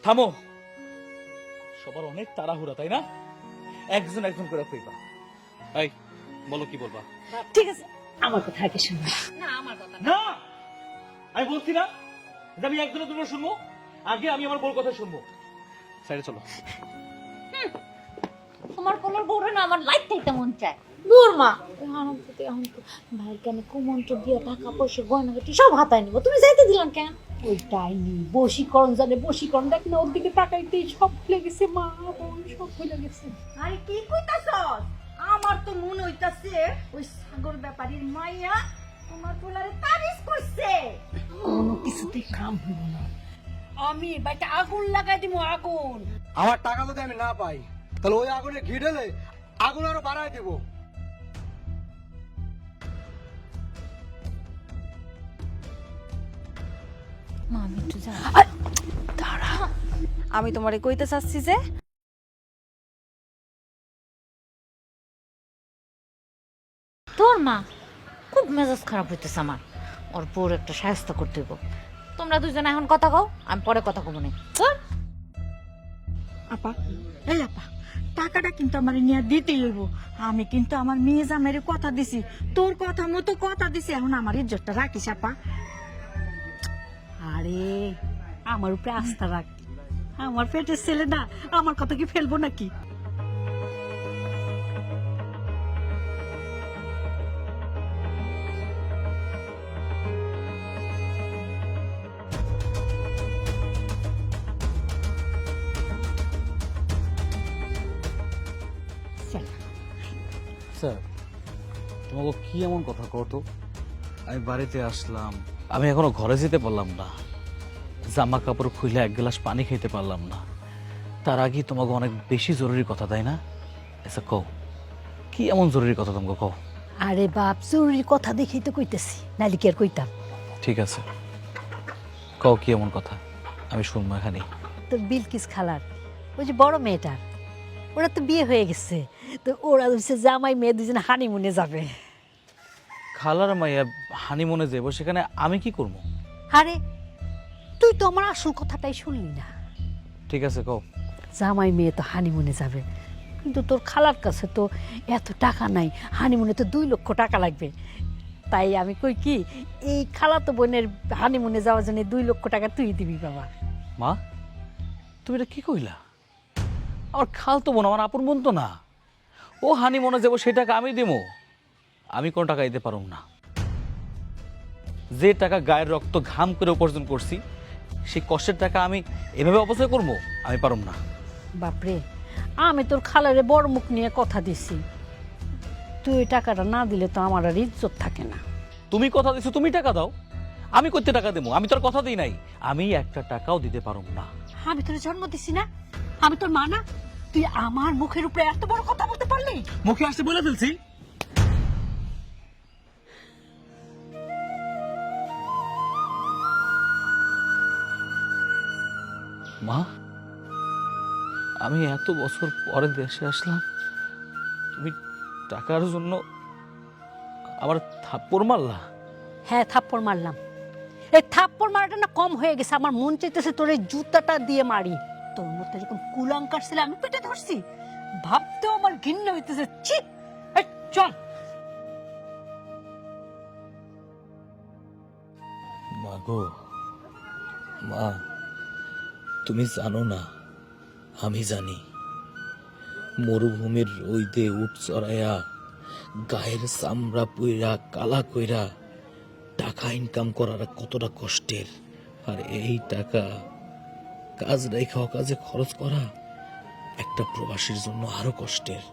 থামো, সবার অনেক তাড়াহুড়া, তাই না? একজন একজন করে কইবা। এই বলো, কি বলবা? ঠিক আছে, আমার কথা আগে শুনবা। না আমার কথা না, আমি বলছি না যে আমি একজনের জন্য শুনবো। আগে আমি আমার বউর কথা শুনবো। সাইডে চলো। তোমার কোমর বউরে না আমার লাইট খাইতে মন চায়। দূর মা, এখন তো ভাইয়ের কানে কুমন্ত্র দিয়ে টাকা পয়সা গয়নাগাটি সব হাতায় নিব, তুমি যাইতে দিলাম কেন? ওই ডাইনি বশীকরণ জানে, বশীকরণ দেখ না, ওর দিকে তাকাইতেই সব ভুলে গেছে, মা বোন সব ভুলে গেছে। আরে কি কইতাছস? আমার তো মনে হইতাছে ওই সাগর ব্যাপারীর মাইয়া তোমার পোলারে তাবিজ করছে। কোনো কিছুতেই কাম হইব না, আমি বাইটা আগুন লাগাই দিব, আগুন। আমার টাকা যদি আমি না পাই তাহলে ওই আগুনে ঘি ঢেলে আগুন আরো বাড়ায় দেবো। মা আমি একটু যা। আমি তোমারে কইতে চাচ্ছি যে তোর মা খুব মেজাজ খারাপ হইতেছে আমার। ওর বউর একটা সাহায্য করতে হইব। তোমরা দুজন এখন কথা কও, আমি পরে কথা কব না। আপা, এই আপা, টাকাটা কিন্তু আমার নিয়ে দিতেই হইব। আমি কিন্তু আমার মেয়ে জামাইরে কথা দিছি, তোর কথা মতো কথা দিছি, এখন আমার ইজ্জতটা রাখিস আপা। আরে আমার উপরে আস্থা রাখ, আমার পেটের ছেলে না, আমার কথা কি ফেলবো নাকি? স্যার, তোমাকে কি এমন কথা কও তো? আমি বাড়িতে আসলাম, আমি এখনো ঘরে যেতে পারলাম না, জামা কাপড় খুলে এক গ্লাস পানি খেতে পারলাম না, তার আগে তোমাকে অনেক বেশি জরুরি কথা, তাই না? আচ্ছা কও, কি এমন জরুরি কথা তোমাকে কও? আরে বাপ, জরুরি কথা দেখেই তো কইতেছি, নাইলে কি আর কইতাম? ঠিক আছে, কও কি এমন কথা, আমি শুনবো এখানে। তোর বিলকিস খালার ওই যে বড় মেয়েটার, ওরা তো বিয়ে হয়ে গেছে, তো ওরা হচ্ছে জামাই মেয়ে দুজনে হানিমুনে যাবে। খালার মাইয়া হানিমুনে যাবো, সেখানে আমি কি করবো? আরে তুই তো আমার আসল কথাটাই শুনলি না। ঠিক আছে কও। জামাই মেয়ে তো হানিমুনে যাবে, কিন্তু তোর খালার কাছে তো এত টাকা নাই, হানিমুনে তো 2 লক্ষ টাকা লাগবে। তাই আমি কই কি, এই খালাতো বোনের হানিমুনে যাওয়ার জন্য 2 লক্ষ টাকা তুই দিবি বাবা। মা, তুমি এটা কি কইলা? আমার খাল তো বোন, আমার আপন বোন তো না। ও হানিমুনে যাবো, সেই টাকা আমি দেবো? আমি কোনো টাকা দিতে পারব না। যে টাকা গায়ের রক্ত ঘাম করে উপার্জন করছি, সেই কষ্টের টাকা আমি এভাবে অপচয় করবো? আমি পারব না। বাপরে, আমি তোর খালারে বড় মুখ নিয়ে কথা দিছি, তুই ওই টাকাটা না দিলে তো আমার আর ইজ্জত থাকে না। তুমি কথা দিছো, তুমি টাকা দাও। আমি করতে টাকা দেবো? আমি তোর কথা দিই নাই। আমি একটা টাকাও দিতে পারব না। আমি তোর জন্ম দিছি না, আমি তোর মা না? তুই আমার মুখের উপরে এত বড় কথা বলতে পারলি? মুখে আসতে বলে ফেলছি। মা, আমি এত বছর পরে দেশে আসলাম, তুমি টাকার জন্য আমার থাপ্পড় মারলা? হ্যাঁ, থাপ্পড় মারলাম। এই থাপ্পড় মারাটা না কম হয়ে গেছে, আমার মন চাইতেছে তোর এই জুতাটা দিয়ে মারি। তোর মতো এরকম কুলাঙ্কার ছেলে আমি পেটে ধরছি, ভাবতেও আমার ঘৃণা হইতেছে। ছি, এই চল। মা গো, মা, তুমি জানো না, আমি জানি। মরুভূমির রোদে উঠ চড়াইয়া, গায়ের চামড়া পুইরা কালা কইরা টাকা ইনকাম করার কতটা কষ্টের। আর এই টাকা কাজ রেখা কাজে খরচ করা একটা প্রবাসীর জন্য আরো কষ্টের।